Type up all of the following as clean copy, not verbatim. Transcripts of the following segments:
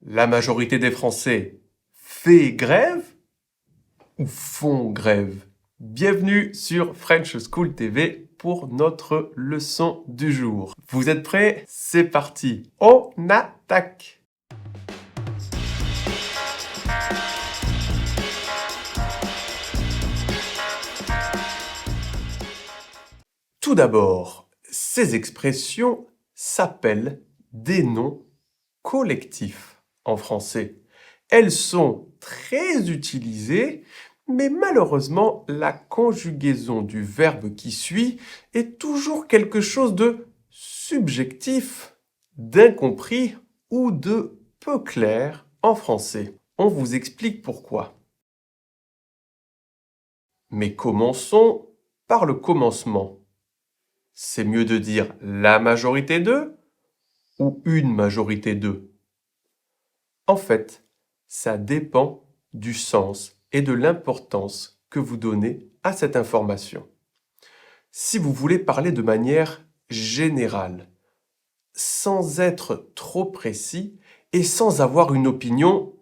La majorité des Français fait grève ou font grève? Bienvenue sur French School TV pour notre leçon du jour. Vous êtes prêts? C'est parti! On attaque! Tout d'abord, ces expressions s'appellent des noms collectifs en français. Elles sont très utilisées, mais malheureusement, la conjugaison du verbe qui suit est toujours quelque chose de subjectif, d'incompris ou de peu clair en français. On vous explique pourquoi. Mais commençons par le commencement. C'est mieux de dire la majorité de ou une majorité de. En fait, ça dépend du sens et de l'importance que vous donnez à cette information. Si vous voulez parler de manière générale, sans être trop précis et sans avoir une opinion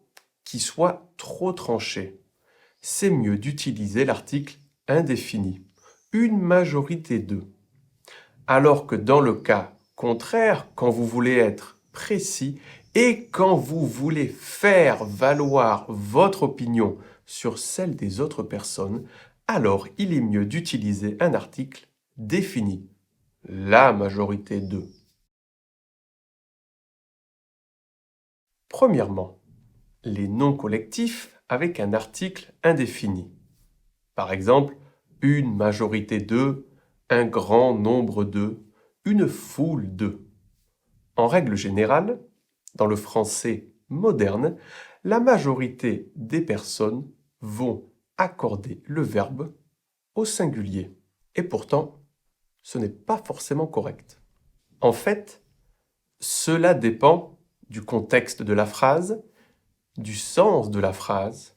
qui soit trop tranchée, c'est mieux d'utiliser l'article indéfini, une majorité de. Alors que dans le cas contraire, quand vous voulez être précis et quand vous voulez faire valoir votre opinion sur celle des autres personnes, alors il est mieux d'utiliser un article défini, la majorité de. Premièrement, les noms collectifs avec un article indéfini. Par exemple, une majorité de, un grand nombre de, une foule de. En règle générale, dans le français moderne, la majorité des personnes vont accorder le verbe au singulier. Et pourtant, ce n'est pas forcément correct. En fait, cela dépend du contexte de la phrase, du sens de la phrase,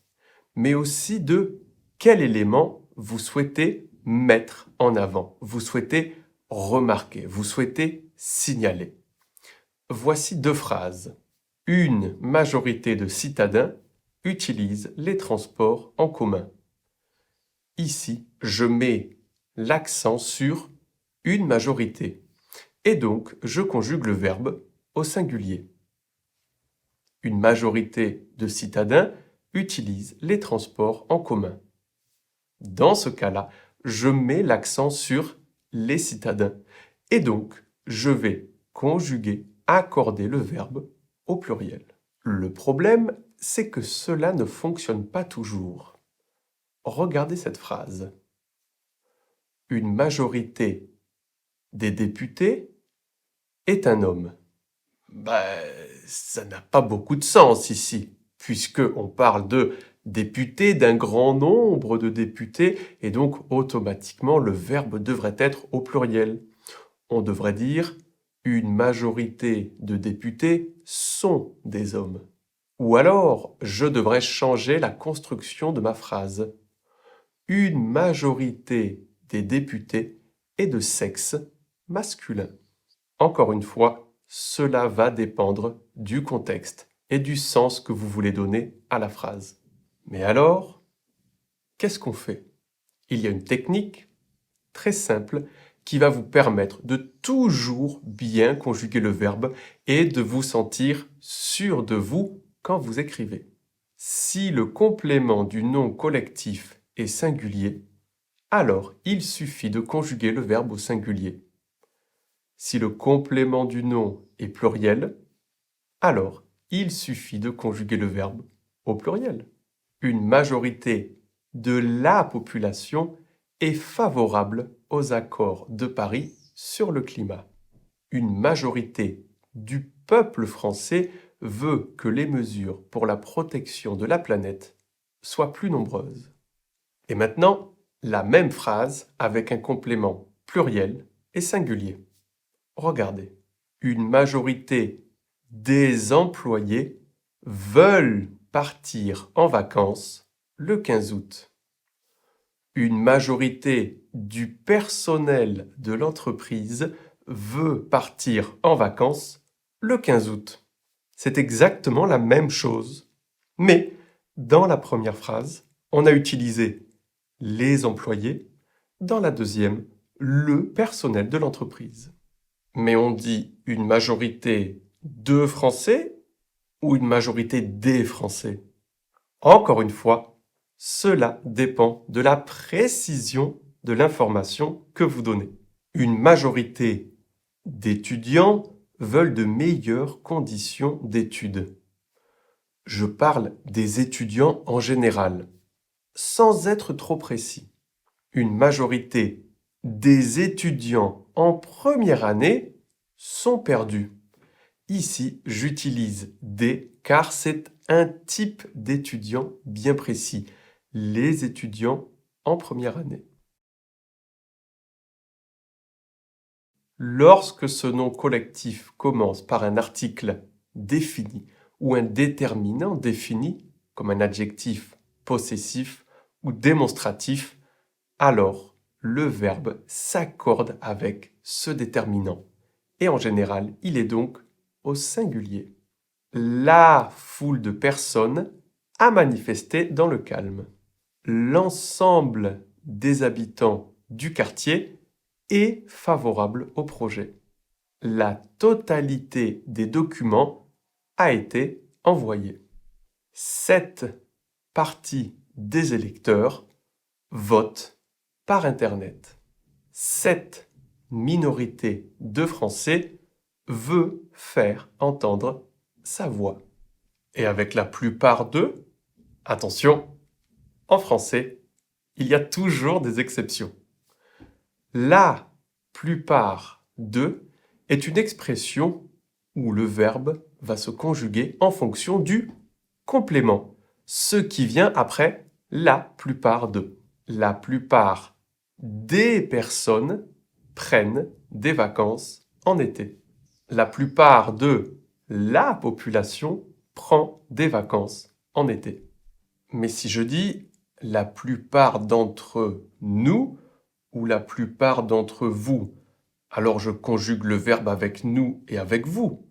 mais aussi de quel élément vous souhaitez mettre en avant, vous souhaitez remarquer, vous souhaitez signaler. Voici deux phrases. Une majorité de citadins utilise les transports en commun. Ici, je mets l'accent sur une majorité et donc je conjugue le verbe au singulier. Une majorité de citadins utilise les transports en commun. Dans ce cas-là, je mets l'accent sur les citadins et donc je vais conjuguer, accorder le verbe au pluriel. Le problème, c'est que cela ne fonctionne pas toujours. Regardez cette phrase. Une majorité des députés est un homme. Ça n'a pas beaucoup de sens ici, puisque on parle de députés, d'un grand nombre de députés, et donc automatiquement le verbe devrait être au pluriel. On devrait dire une majorité de députés sont des hommes. Ou alors, je devrais changer la construction de ma phrase. Une majorité des députés est de sexe masculin. Encore une fois, cela va dépendre du contexte et du sens que vous voulez donner à la phrase. Mais alors, qu'est-ce qu'on fait? Il y a une technique très simple qui va vous permettre de toujours bien conjuguer le verbe et de vous sentir sûr de vous quand vous écrivez. Si le complément du nom collectif est singulier, alors il suffit de conjuguer le verbe au singulier. Si le complément du nom est pluriel, alors il suffit de conjuguer le verbe au pluriel. Une majorité de la population est favorable aux accords de Paris sur le climat. Une majorité du peuple français veut que les mesures pour la protection de la planète soient plus nombreuses. Et maintenant, la même phrase avec un complément pluriel et singulier. Regardez, une majorité des employés veulent partir en vacances le 15 août. Une majorité du personnel de l'entreprise veut partir en vacances le 15 août. c'est exactement la même chose. Mais dans la première phrase, on a utilisé les employés, dans la deuxième, le personnel de l'entreprise. Mais on dit une majorité de Français ou une majorité des Français? Encore une fois, cela dépend de la précision de l'information que vous donnez. Une majorité d'étudiants veulent de meilleures conditions d'études. Je parle des étudiants en général, sans être trop précis. Une majorité des étudiants en première année sont perdus. Ici, j'utilise des car c'est un type d'étudiant bien précis. Les étudiants en première année. Lorsque ce nom collectif commence par un article défini ou un déterminant défini, comme un adjectif possessif ou démonstratif, alors le verbe s'accorde avec ce déterminant. Et en général, il est donc au singulier. La foule de personnes a manifesté dans le calme. L'ensemble des habitants du quartier est favorable au projet. La totalité des documents a été envoyée. Cette partie des électeurs vote par Internet. Cette minorité de Français veut faire entendre sa voix. Et avec la plupart d'eux, attention, en français, il y a toujours des exceptions. La plupart de est une expression où le verbe va se conjuguer en fonction du complément, ce qui vient après la plupart de. La plupart des personnes prennent des vacances en été. La plupart de la population prend des vacances en été. Mais si je dis la plupart d'entre nous ou la plupart d'entre vous, alors je conjugue le verbe avec nous et avec vous.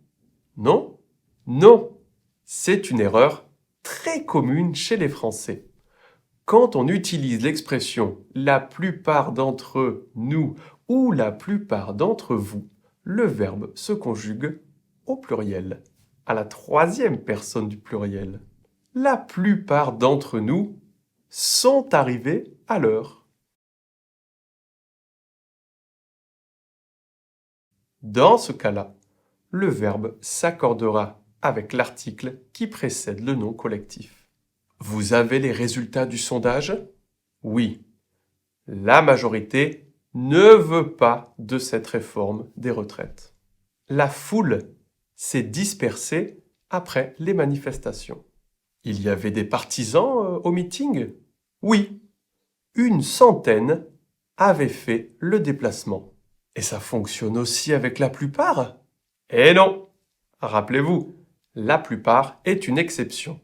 Non? Non. C'est une erreur très commune chez les Français. Quand on utilise l'expression la plupart d'entre nous ou la plupart d'entre vous, le verbe se conjugue au pluriel, à la troisième personne du pluriel. La plupart d'entre nous sont arrivés à l'heure. Dans ce cas-là, le verbe s'accordera avec l'article qui précède le nom collectif. Vous avez les résultats du sondage? Oui. La majorité ne veut pas de cette réforme des retraites. La foule s'est dispersée après les manifestations. Il y avait des partisans au meeting? Oui. Une centaine avaient fait le déplacement. Et ça fonctionne aussi avec la plupart? Eh non! Rappelez-vous, la plupart est une exception.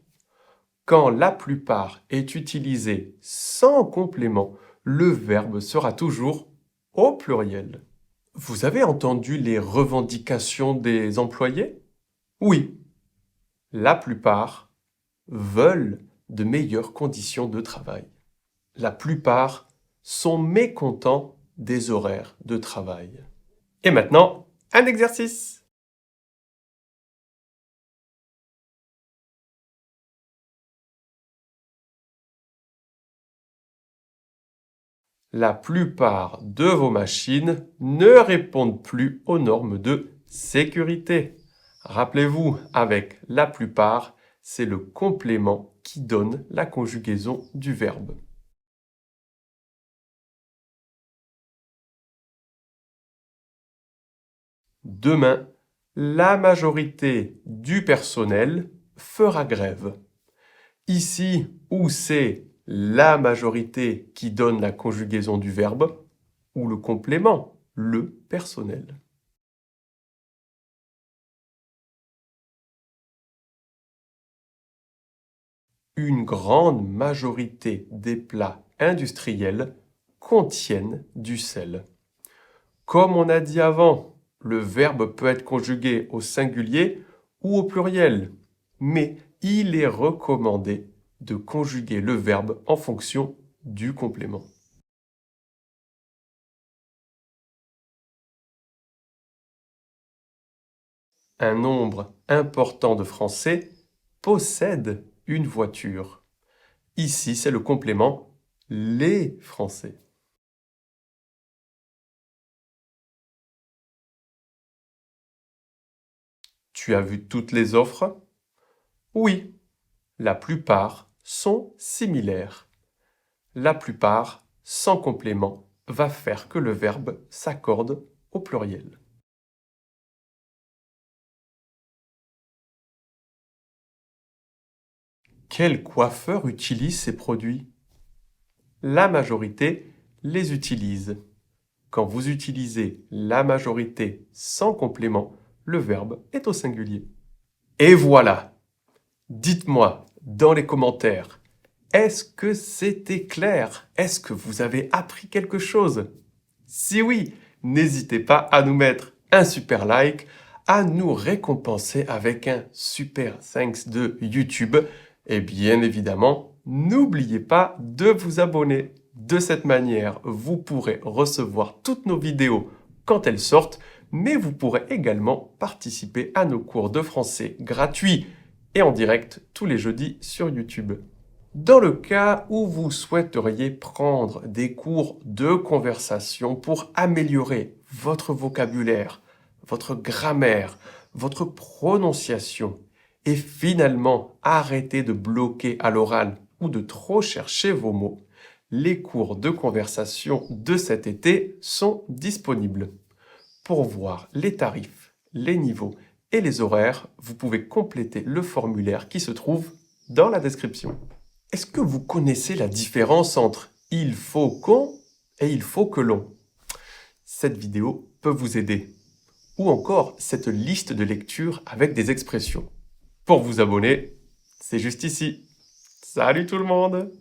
Quand la plupart est utilisé sans complément, le verbe sera toujours au pluriel. Vous avez entendu les revendications des employés? Oui, la plupart veulent de meilleures conditions de travail. La plupart sont mécontents des horaires de travail. Et maintenant, un exercice. La plupart de vos machines ne répondent plus aux normes de sécurité. Rappelez-vous, avec la plupart, c'est le complément qui donne la conjugaison du verbe. Demain, la majorité du personnel fera grève. Ici, où c'est la majorité qui donne la conjugaison du verbe, ou le complément, le personnel. Une grande majorité des plats industriels contiennent du sel. Comme on a dit avant, le verbe peut être conjugué au singulier ou au pluriel. Mais il est recommandé de conjuguer le verbe en fonction du complément. Un nombre important de Français possèdent une voiture. Ici, c'est le complément les Français. Tu as vu toutes les offres? Oui, la plupart sont similaires. La plupart, sans complément, va faire que le verbe s'accorde au pluriel. Quel coiffeur utilise ces produits? La majorité les utilise. Quand vous utilisez la majorité sans complément, le verbe est au singulier. Et voilà! Dites-moi dans les commentaires, est-ce que c'était clair? Est-ce que vous avez appris quelque chose? Si oui, n'hésitez pas à nous mettre un super like, à nous récompenser avec un super thanks de YouTube. Et bien évidemment, n'oubliez pas de vous abonner. De cette manière, vous pourrez recevoir toutes nos vidéos quand elles sortent, mais vous pourrez également participer à nos cours de français gratuits et en direct tous les jeudis sur YouTube. Dans le cas où vous souhaiteriez prendre des cours de conversation pour améliorer votre vocabulaire, votre grammaire, votre prononciation et finalement arrêter de bloquer à l'oral ou de trop chercher vos mots, les cours de conversation de cet été sont disponibles. Pour voir les tarifs, les niveaux et les horaires, vous pouvez compléter le formulaire qui se trouve dans la description. Est-ce que vous connaissez la différence entre il faut qu'on et il faut que l'on? Cette vidéo peut vous aider. Ou encore cette liste de lecture avec des expressions. Pour vous abonner, c'est juste ici. Salut tout le monde!